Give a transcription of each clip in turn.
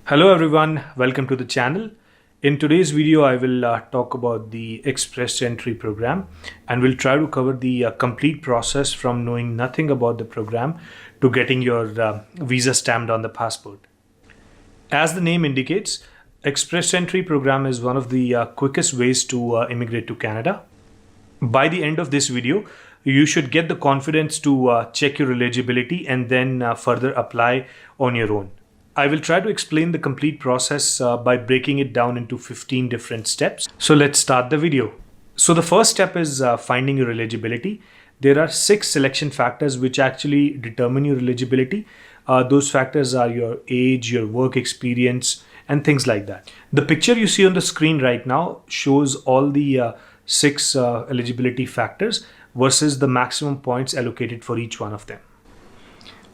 Hello everyone, welcome to the channel. In today's video, I will talk about the Express Entry program and we'll try to cover the complete process from knowing nothing about the program to getting your visa stamped on the passport. As the name indicates, Express Entry program is one of the quickest ways to immigrate to Canada. By the end of this video, you should get the confidence to check your eligibility and then further apply on your own. I will try to explain the complete process by breaking it down into 15 different steps. So let's start the video. So the first step is finding your eligibility. There are 6 selection factors which actually determine your eligibility. Those factors are your age, your work experience, and things like that. The picture you see on the screen right now shows all the 6 eligibility factors versus the maximum points allocated for each one of them.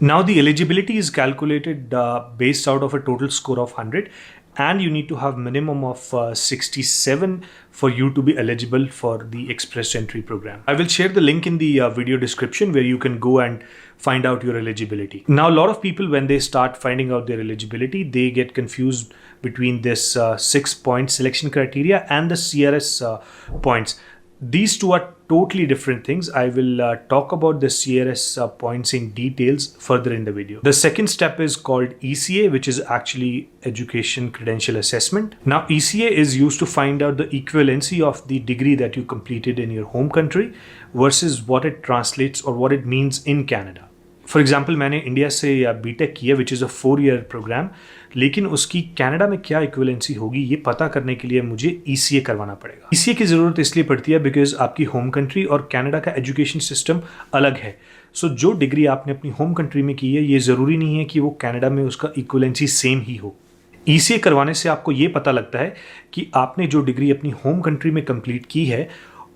Now the eligibility is calculated based out of a total score of 100 and you need to have minimum of 67 for you to be eligible for the Express Entry program. I will share the link in the video description where you can go and find out your eligibility. Now a lot of people, when they start finding out their eligibility, they get confused between this 6-point selection criteria and the CRS points. These two are totally different things. I will talk about the CRS points in details further in the video. The second step is called ECA, which is actually Education Credential Assessment. Now ECA is used to find out the equivalency of the degree that you completed in your home country versus what it translates or what it means in Canada. For example, मैंने India से BTech किया which is a 4-year program, लेकिन उसकी Canada में क्या equivalency होगी ये पता करने के लिए मुझे ECA करवाना पड़ेगा. ECA की ज़रूरत इसलिए पड़ती है बिकॉज आपकी होम कंट्री और कनाडा का एजुकेशन सिस्टम अलग है. सो जो डिग्री आपने अपनी होम कंट्री में की है ये ज़रूरी नहीं है कि वो कनाडा में उसका इक्विवेलेंसी सेम ही हो. ECA करवाने से आपको ये पता लगता है कि आपने जो डिग्री अपनी होम कंट्री में कंप्लीट की है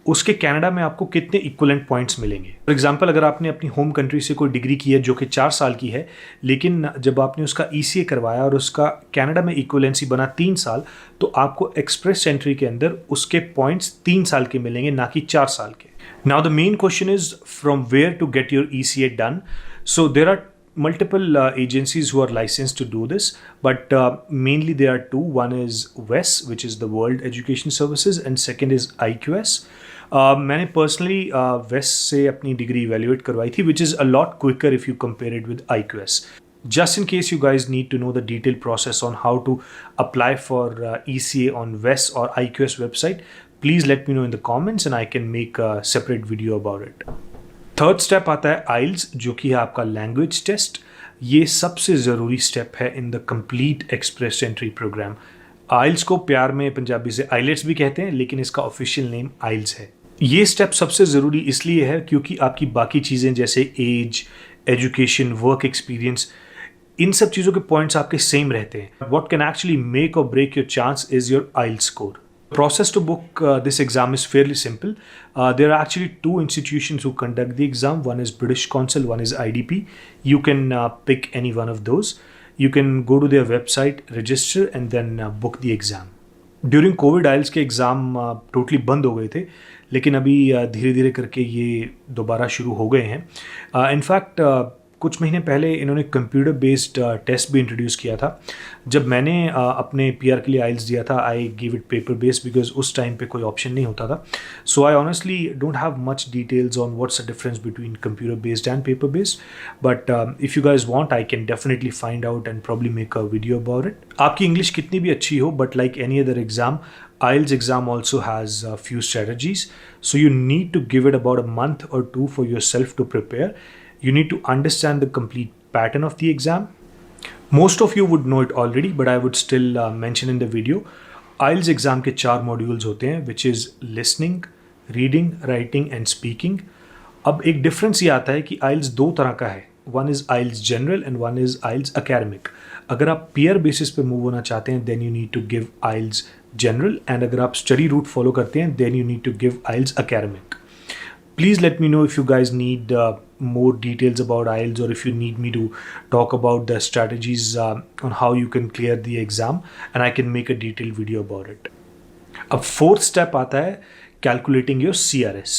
उसके कनाडा में आपको कितने इक्विवेलेंट पॉइंट्स मिलेंगे. फॉर एग्जांपल, अगर आपने अपनी होम कंट्री से कोई डिग्री की है जो कि 4 साल की है, लेकिन जब आपने उसका ECA करवाया और उसका कनाडा में इक्विवेलेंसी बना 3 साल, तो आपको एक्सप्रेस एंट्री के अंदर उसके पॉइंट्स 3 साल के मिलेंगे, ना कि 4 साल के. Now the main question is from where to get your ECA done. So there are multiple agencies who are licensed to do this, but mainly there are 2. One is WES, which is the World Education Services, and second is IQS. मैंने personally WES से अपनी degree evaluate करवाई थी, which is a lot quicker if you compare it with IQS. Just in case you guys need to know the detailed process on how to apply for ECA on WES or IQS website, please let me know in the comments and I can make a separate video about it. Third step आता है IELTS, जो कि है आपका language test. ये सबसे ज़रूरी step है in the complete express entry program. IELTS को प्यार में पंजाबी से IELTS भी कहते हैं, लेकिन इसका ऑफिशियल नेम IELTS है. ये स्टेप सबसे ज़रूरी इसलिए है क्योंकि आपकी बाकी चीज़ें जैसे एज, एजुकेशन, वर्क एक्सपीरियंस, इन सब चीज़ों के पॉइंट्स आपके सेम रहते हैं. व्हाट कैन एक्चुअली मेक और break your chance is your IELTS score. Process to book this exam is fairly simple. There are actually 2 institutions who conduct the exam. One is British Council, one is IDP. You can pick any one of those. You can go to their website, register and then book the exam. During COVID IELTS के exam totally बंद हो गए थे, लेकिन अभी धीरे धीरे करके ये दोबारा शुरू हो गए हैं. In fact, कुछ महीने पहले इन्होंने कंप्यूटर बेस्ड टेस्ट भी इंट्रोड्यूस किया था. जब मैंने अपने PR के लिए IELTS दिया था, I give it paper based because उस टाइम पे कोई ऑप्शन नहीं होता था. So I honestly don't have much details on what's the difference between computer based and paper based, but if you guys want I can definitely find out and probably make a video about it. आपकी English कितनी भी अच्छी हो, but like any other exam, IELTS exam also has a few strategies. So you need to give it about a month or 2 for yourself to prepare. You need to understand the complete pattern of the exam. Most of you would know it already, but I would still mention in the video. IELTS exam के 4 modules होते हैं, which is listening, reading, writing and speaking. अब एक difference ये आता है कि IELTS 2 तरह का है. One is IELTS general and one is IELTS academic. अगर आप peer basis पे move होना चाहते हैं, then you need to give IELTS general, and अगर आप study route follow करते हैं, then you need to give IELTS academic. Please let me know if you guys need more details about IELTS or if you need me to talk about the strategies on how you can clear the exam, and I can make a detailed video about it. अब fourth step आता है calculating your CRS.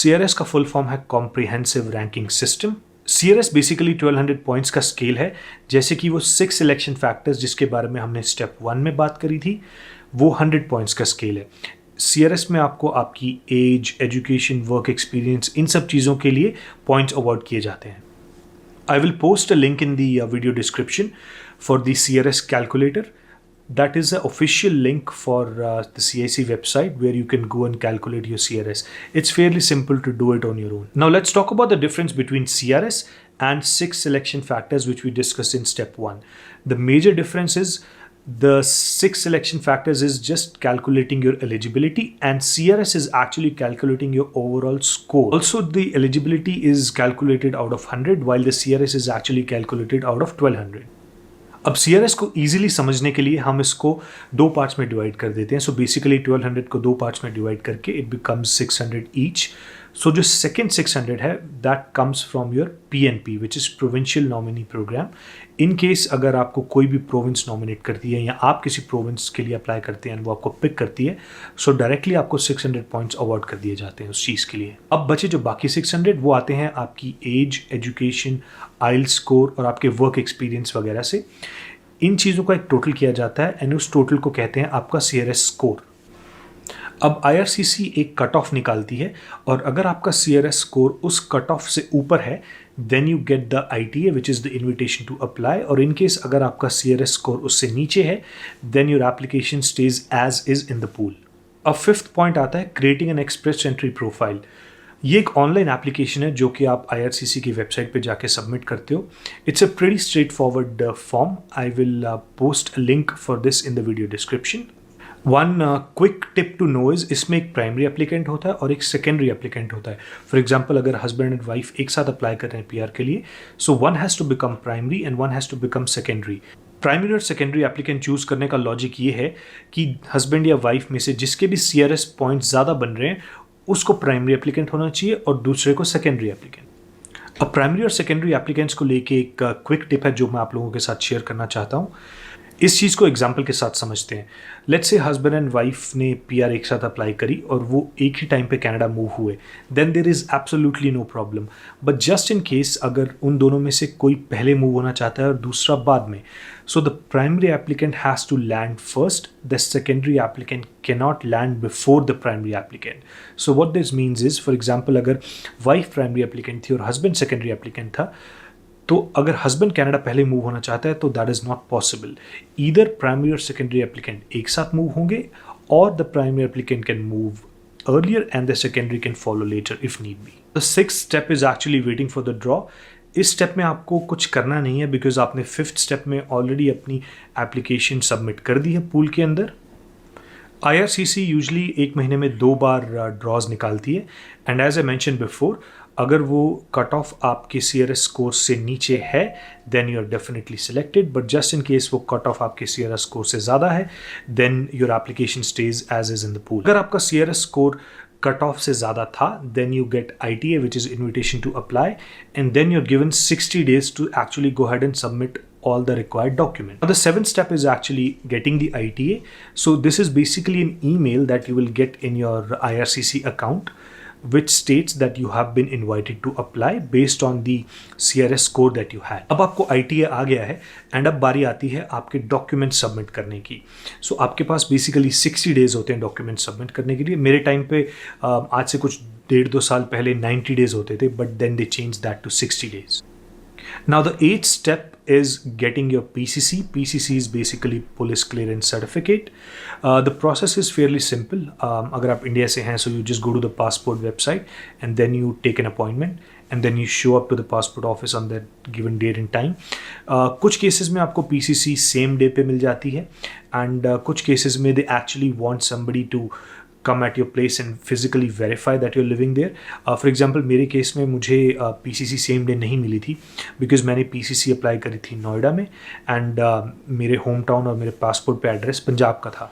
CRS का full form है Comprehensive Ranking System. CRS basically 1200 points का scale है, जैसे कि वो 6 सिलेक्शन फैक्टर्स जिसके बारे में हमने स्टेप 1 में बात करी थी, वो 100 पॉइंट्स का स्केल है। CRS में आपको आपकी एज, एजुकेशन, वर्क एक्सपीरियंस, इन सब चीज़ों के लिए पॉइंट्स अवार्ड किए जाते हैं। I will post a link in the video description for the CRS calculator. That is an official link for the CIC website where you can go and calculate your CRS. It's fairly simple to do it on your own. Now let's talk about the difference between CRS and 6 selection factors which we discussed in step 1. The major difference is the 6 selection factors is just calculating your eligibility, and CRS is actually calculating your overall score. Also, the eligibility is calculated out of 100 while the CRS is actually calculated out of 1200. अब CRS को easily समझने के लिए हम इसको दो parts में divide कर देते हैं। सो बेसिकली 1200 को दो पार्ट्स में डिवाइड करके इट बिकम्स 600 ईच। सो जो सेकेंड 600 है that comes from your PNP which is provincial nominee program. In case अगर आपको कोई भी प्रोविंस नॉमिनेट करती है या आप किसी प्रोविंस के लिए अप्लाई करते हैं वो आपको पिक करती है, सो डायरेक्टली आपको 600 पॉइंट्स अवार्ड कर दिए जाते हैं उस चीज़ के लिए। अब बचे जो बाकी 600 वो आते हैं आपकी एज, एजुकेशन, IELTS स्कोर और आपके वर्क एक्सपीरियंस वगैरह से। इन चीज़ों का एक टोटल किया जाता है एंड उस टोटल को कहते हैं आपका CRS स्कोर। अब IRCC एक कट ऑफ निकालती है और अगर आपका CRS स्कोर उस कट ऑफ से ऊपर है then you get the ITA which is the invitation to apply, और इन केस अगर आपका CRS स्कोर उससे नीचे है then your application stage as is in the pool. अब फिफ्थ पॉइंट आता है creating an express entry profile. ये एक ऑनलाइन एप्लीकेशन है जो कि आप IRCC की वेबसाइट पे जाके सबमिट करते हो। It's a pretty straightforward form. I will post a link for this in the video description. One quick tip to know is इसमें एक प्राइमरी एप्लीकेंट होता है और एक सेकेंडरी एप्लीकेंट होता है। फॉर एग्जाम्पल अगर हस्बैंड एंड वाइफ एक साथ अप्लाई कर रहे हैं PR के लिए, so one has to become primary and one has to become secondary. Primary और सेकेंडरी एप्लीकेंट चूज करने का लॉजिक ये है कि हस्बैंड या वाइफ में से जिसके भी CRS पॉइंट्स ज़्यादा बन रहे हैं उसको प्राइमरी एप्लीकेंट होना चाहिए और दूसरे को सेकेंडरी एप्लीकेंट। अब प्राइमरी और सेकेंडरी एप्लीकेंट्स को लेके एक क्विक टिप है जो मैं आप लोगों के साथ शेयर करना चाहता हूँ। इस चीज़ को एग्जाम्पल के साथ समझते हैं। Let's say husband and wife ने PR एक साथ अप्लाई करी और वो एक ही टाइम पे कनाडा मूव हुए, then there is absolutely no problem. But just in case अगर उन दोनों में से कोई पहले मूव होना चाहता है और दूसरा बाद में, so the primary applicant has to land first, the secondary applicant cannot land before the primary applicant. So what this means is, for example अगर वाइफ प्राइमरी एप्लीकेंट थी और हस्बैंड सेकेंडरी एप्लीकेंट था, तो अगर हस्बैंड कनाडा पहले move होना चाहता है तो that is not possible. Either primary और सेकेंडरी एप्लीकेंट एक साथ मूव होंगे और the primary applicant can move earlier and the secondary can follow later if need be. The sixth step is actually waiting for the draw. इस step में आपको कुछ करना नहीं है बिकॉज आपने फिफ्थ स्टेप में ऑलरेडी अपनी एप्लीकेशन सबमिट कर दी है पूल के अंदर। IRCC यूजली एक महीने में 2 बार ड्रॉज निकालती है and as I mention before, अगर वो कट ऑफ आपके CRS स्कोर से नीचे है then you are definitely selected, but just in case वो कट ऑफ आपके CRS स्कोर से ज़्यादा है then your application stage as is in the pool. अगर आपका CRS स्कोर कट ऑफ से ज़्यादा था then you get ITA which is invitation to apply and then you are given 60 days to actually go ahead and submit all the required documents. Now the seventh step is actually getting the ITA. So this is basically an email that you will get in your IRCC account which states that you have been invited to apply based on the CRS score that you had. अब आपको ITA आ गया है and अब बारी आती है आपके document submit करने की। सो आपके पास बेसिकली 60 days होते हैं डॉक्यूमेंट सबमिट करने के लिए। मेरे टाइम पे आज से कुछ 1.5-2 साल पहले 90 days होते थे, but then they change that to 60 days. Now the 8th step is getting your PCC. PCC is basically Police Clearance Certificate. The process is fairly simple. अगर आप इंडिया से हैं so you just go to the passport website and then you take an appointment and then you show up to the passport office on that given date and time. कुछ cases में आपको PCC same day पे मिल जाती है and कुछ cases में they actually want somebody to come at your place and physically verify that you're living there. For example, मेरे case में मुझे PCC सेम डे नहीं मिली थी बिकॉज मैंने PCC अप्लाई करी थी नोएडा में एंड मेरे होम टाउन और मेरे पासपोर्ट पे एड्रेस पंजाब का था।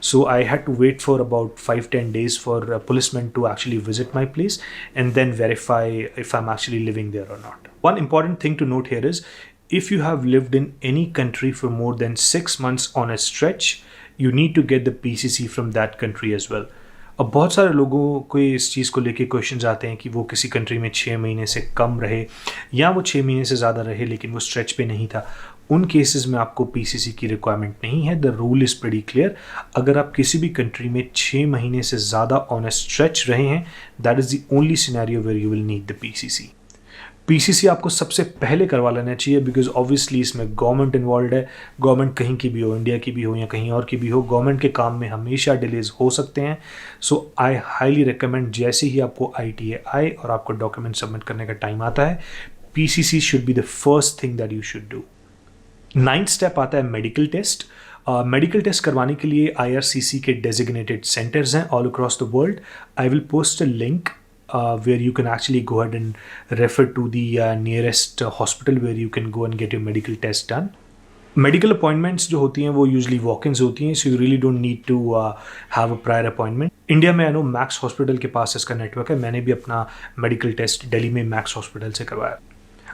So I had to wait for about 5-10 days for a policeman to actually visit my place and then verify if I'm actually living there or not. One important thing to note here is if you have lived in any country for more than 6 months on a stretch, you need to get the PCC from that country as well. अब बहुत सारे लोगों को इस चीज़ को लेके questions आते हैं कि वो किसी कंट्री में 6 महीने से कम रहे या वो 6 महीने से ज़्यादा रहे लेकिन वो स्ट्रेच पे नहीं था। उन केसेस में आपको पीसीसी की रिक्वायरमेंट नहीं है। The rule is pretty clear. अगर आप किसी भी कंट्री में 6 महीने से ज़्यादा ऑन अ स्ट्रेच रहे हैं, that is the only scenario where you will need the PCC. PCC आपको सबसे पहले करवा लेना चाहिए बिकॉज ऑब्वियसली इसमें गवर्नमेंट इन्वॉल्व है। गवर्नमेंट कहीं की भी हो, इंडिया की भी हो या कहीं और की भी हो, गवर्नमेंट के काम में हमेशा डिलेज हो सकते हैं। सो आई हाईली रिकमेंड जैसे ही आपको ITA आए और आपको डॉक्यूमेंट सबमिट करने का टाइम आता है, PCC should be the first thing that you should do. 9th step आता है मेडिकल टेस्ट। मेडिकल टेस्ट करवाने के लिए IRCC के डेजिग्नेटेड सेंटर्स हैं all across the world. I will post a link where you can actually go ahead and refer to the nearest hospital where you can go and get your medical test done. Medical appointments जो होती हैं वो usually walk-ins होती हैं, so you really don't need to have a prior appointment. India में I know max hospital के पास इसका network है। मैंने भी अपना मेडिकल टेस्ट दिल्ली में मैक्स हॉस्पिटल से करवाया।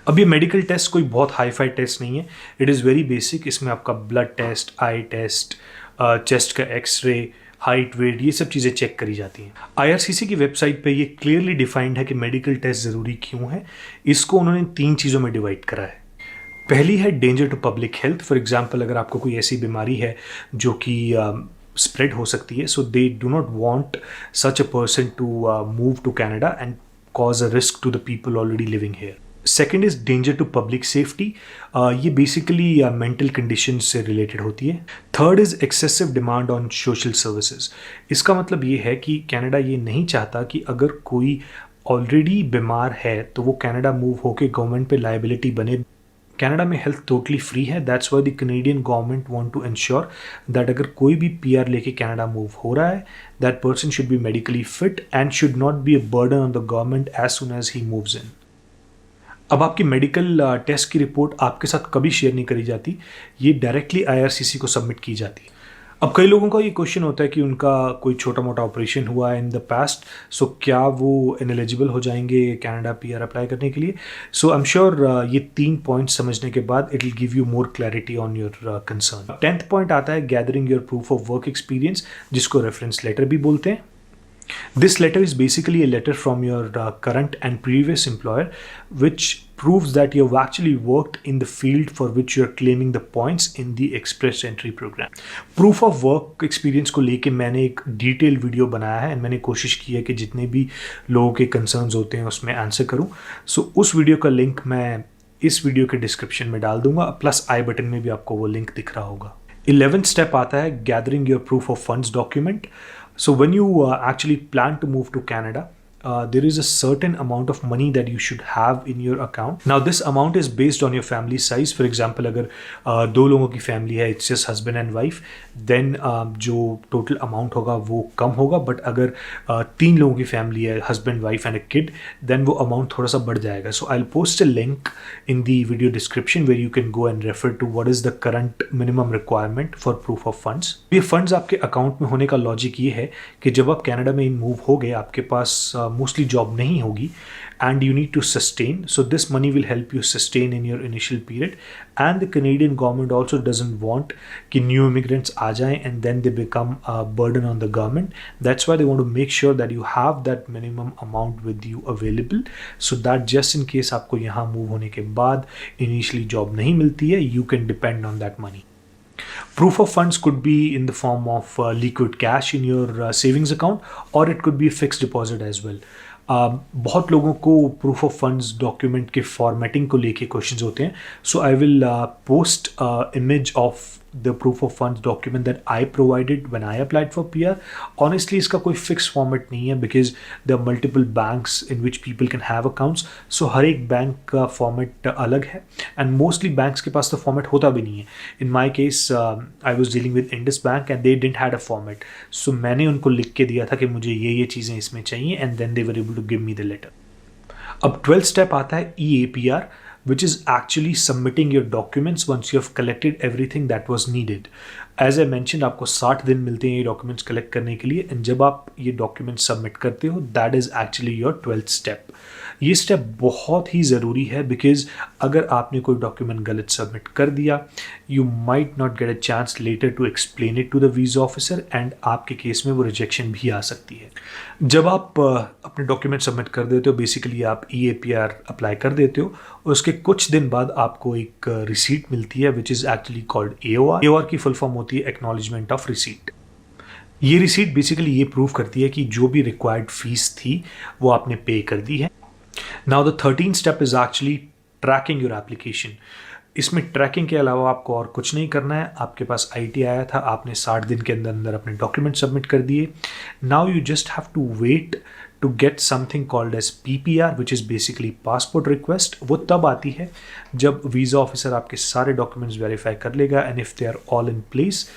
अब ये मेडिकल टेस्ट कोई बहुत हाई फाई टेस्ट नहीं है, इट इज़ वेरी बेसिक। इसमें आपका ब्लड टेस्ट, आई टेस्ट, चेस्ट का एक्सरे, हाइट, वेट, ये सब चीज़ें चेक करी जाती हैं। IRCC की वेबसाइट पे ये क्लियरली डिफाइंड है कि मेडिकल टेस्ट ज़रूरी क्यों है। इसको उन्होंने 3 चीज़ों में डिवाइड करा है। पहली है danger to public health. For example अगर आपको कोई ऐसी बीमारी है जो कि स्प्रेड हो सकती है, so they do not want such a person to move to Canada and cause a risk to the people already living here. Second is danger to public safety. ये बेसिकली मेंटल कंडीशन से related होती है। Third is excessive demand on social services. इसका मतलब ये है कि Canada ये नहीं चाहता कि अगर कोई ऑलरेडी बीमार है तो वो कनाडा मूव होकर गवर्नमेंट पे लाइबिलिटी बने। कनाडा में हेल्थ टोटली फ्री है। That's why the Canadian government want to ensure that अगर कोई भी PR लेके कनाडा मूव हो रहा है, that person should be medically fit and should not be a burden on the government as soon as he moves in. अब आपकी medical test की रिपोर्ट आपके साथ कभी शेयर नहीं करी जाती, ये डायरेक्टली IRCC को सबमिट की जाती है। अब कई लोगों का ये क्वेश्चन होता है कि उनका कोई छोटा मोटा ऑपरेशन हुआ है इन द पास्ट, सो क्या वो इनएलिजिबल हो जाएंगे कनाडा PR अप्लाई करने के लिए। सो आई एम श्योर ये 3 पॉइंट समझने के बाद it will give you more clarity on your concern. 10th point आता है gathering your proof of work experience, जिसको रेफरेंस लेटर भी बोलते हैं। This letter is basically a letter from your current and previous employer which proves that you have actually worked in the field for which you are claiming the points in the express entry program. Proof of work experience को लेके मैंने एक detail video बनाया है और मैंने कोशिश की है कि जितने भी लोगों के कंसर्न्स होते हैं उसमें आंसर करूं। सो उस वीडियो का लिंक मैं इस वीडियो के डिस्क्रिप्शन में डाल दूंगा, प्लस आई बटन में भी आपको वो लिंक दिख रहा होगा। 11th स्टेप आता है gathering your proof of funds document. So when you actually plan to move to Canada, there is a certain amount of money that you should have in your account. Now this amount is based on your family size. For example, अगर 2 लोगों की family है, it's just husband and wife, then जो total amount होगा वो कम होगा। But अगर 3 लोगों की फैमिली है, husband, wife and a kid, then वो amount थोड़ा सा बढ़ जाएगा। So I'll post a link in the video description where you can go and refer to what is the current minimum requirement for proof of funds. ये funds आपके account में होने का लॉजिक ये है कि जब आप कनाडा में मूव हो गए, आपके पास मोस्टली जॉब नहीं होगी and you need to sustain, so this money will help you sustain in your initial period. And the Canadian government also doesn't want कि new immigrants आ जाएं and then they become a burden on the government. That's why they want to make sure that you have that minimum amount with you available, so that just in case आपको यहाँ move होने के बाद initially job नहीं मिलती है, you can depend on that money. Proof of funds could be in the form of liquid cash in your savings account, or it could be a fixed deposit as well. बहुत लोगों को proof of funds document के formatting को लेके questions होते हैं। So I will post image of the proof of funds document that I provided when I applied for PR. Honestly, इसका कोई fixed format नहीं है because there are multiple banks in which people can have accounts. So हर एक bank का format अलग है and mostly banks के पास तो format होता भी नहीं है. In my case, I was dealing with Indus Bank and they didn't had a format. So मैंने उनको लिख के दिया था कि मुझे ये चीज़ें इसमें चाहिए and then they were able to give me the letter. अब 12th step आता है e-APR, which is actually submitting your documents once you have collected everything that was needed. As I mention आपको 60 दिन मिलते हैं ये डॉक्यूमेंट्स कलेक्ट करने के लिए, एंड जब आप ये डॉक्यूमेंट सबमिट करते हो that is actually your 12th step. ये स्टेप बहुत ही ज़रूरी है बिकॉज अगर आपने कोई डॉक्यूमेंट गलत सबमिट कर दिया, you might not get a chance later to explain it to the visa officer, and आपके केस में वो रिजेक्शन भी आ सकती है। जब आप अपने डॉक्यूमेंट सबमिट कर देते हो, बेसिकली आप e-APR अप्लाई कर देते हो, और उसके कुछ दिन बाद आपको एक रिसीट मिलती है which is actually called AOR। AOR की फुल फॉर्म होती है एक्नॉलेजमेंट ऑफ रिसीट। ये रिसीट बेसिकली ये प्रूव करती है कि जो भी रिक्वायर्ड फीस थी वो आपने पे कर दी है। Now the 13th step is actually tracking your application. इसमें ट्रैकिंग के अलावा आपको और कुछ नहीं करना है। आपके पास IT आया था, आपने 60 दिन के अंदर अंदर अपने डॉक्यूमेंट सबमिट कर दिए। Now you just have to wait to get something called as PPR which is basically passport request. वो तब आती है जब वीज़ा ऑफिसर आपके सारे डॉक्यूमेंट्स वेरीफाई कर लेगा, and if they are all in place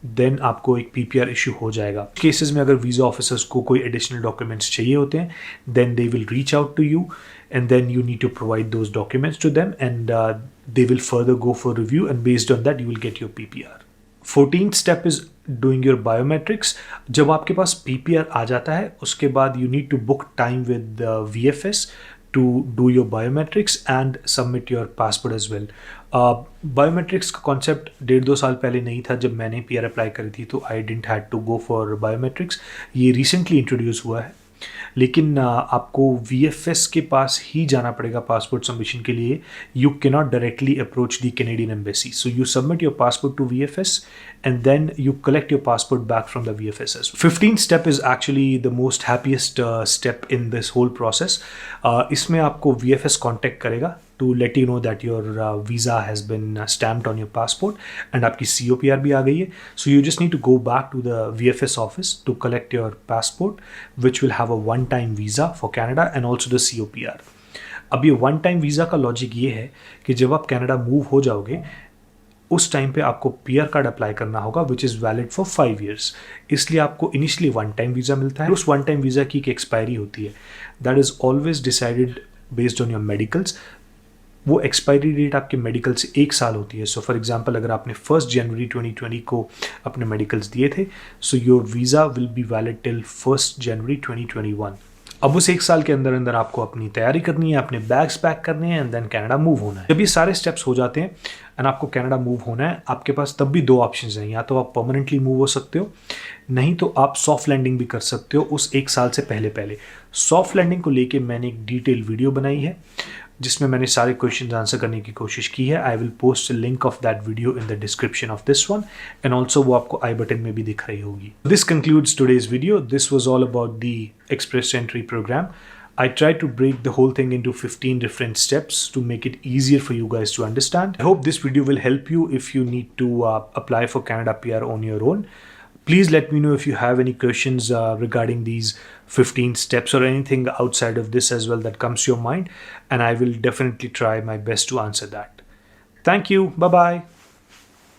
then आपको एक PPR इशू हो जाएगा। केसेस में अगर वीज़ा ऑफिसर्स को कोई एडिशनल डॉक्यूमेंट्स चाहिए होते हैं, then they will reach out to you, and then you need to provide those documents to them, and they will further go for review, and based on that you will get your PPR. 14th step is doing your biometrics. जब आपके पास PPR आ जाता है उसके बाद you need to book time with VFS to do your biometrics and submit your passport as well. Biometrics का concept 1.5-2 साल पहले नहीं था जब मैंने PR अप्लाई करी थी, तो I didn't had to go for biometrics. ये recently introduce हुआ है, लेकिन आपको VFS के पास ही जाना पड़ेगा पासपोर्ट सबमिशन के लिए। You cannot directly approach the Canadian embassy, so you submit your passport to VFS and then you collect your passport back from the VFS as well. 15th step is actually the most happiest step in this whole process. इसमें आपको VFS contact करेगा to let you know that your visa has been stamped on your passport and आपकी COPR भी आ गई है. So you just need to go back to the VFS office to collect your passport, which will have a one-time visa for Canada and also the COPR. अब ये one time visa का logic ये है कि जब आप Canada move हो जाओगे उस टाइम पे आपको PR कार्ड अप्लाई करना होगा which is valid for 5 years. इसलिए आपको इनिशियली वन टाइम वीज़ा मिलता है. उस वन टाइम वीज़ा की एक एक्सपायरी होती है. That is always decided based on your medicals. वो एक्सपायरी डेट आपके मेडिकल से 1 साल होती है. सो फॉर एग्जांपल अगर आपने 1 जनवरी 2020 को अपने मेडिकल्स दिए थे, so your visa will be valid till 1 जनवरी 2021. अब उस 1 साल के अंदर अंदर आपको अपनी तैयारी करनी है, अपने बैग्स पैक करने हैं एंड देन कनाडा मूव होना है. जब ये सारे स्टेप्स हो जाते हैं एंड आपको कनाडा मूव होना है, आपके पास तब भी 2 ऑप्शंस हैं. या तो आप परमानेंटली मूव हो सकते हो, नहीं तो आप सॉफ्ट लैंडिंग भी कर सकते हो उस 1 साल से पहले. सॉफ्ट लैंडिंग को लेके मैंने एक डिटेल वीडियो बनाई है जिसमें मैंने सारे क्वेश्चंस आंसर करने की कोशिश की है. I will post link of that video in the description of this one and also वो आपको आई बटन में भी दिख रही होगी. This concludes today's video. This was all about the Express entry program. I tried to break the whole thing into 15 different steps to make it easier for you guys to understand. I hope this video will help you if you need to apply for Canada PR on your own. Please let me know if you have any questions regarding these 15 steps or anything outside of this as well that comes to your mind, and I will definitely try my best to answer that. Thank you. Bye-bye.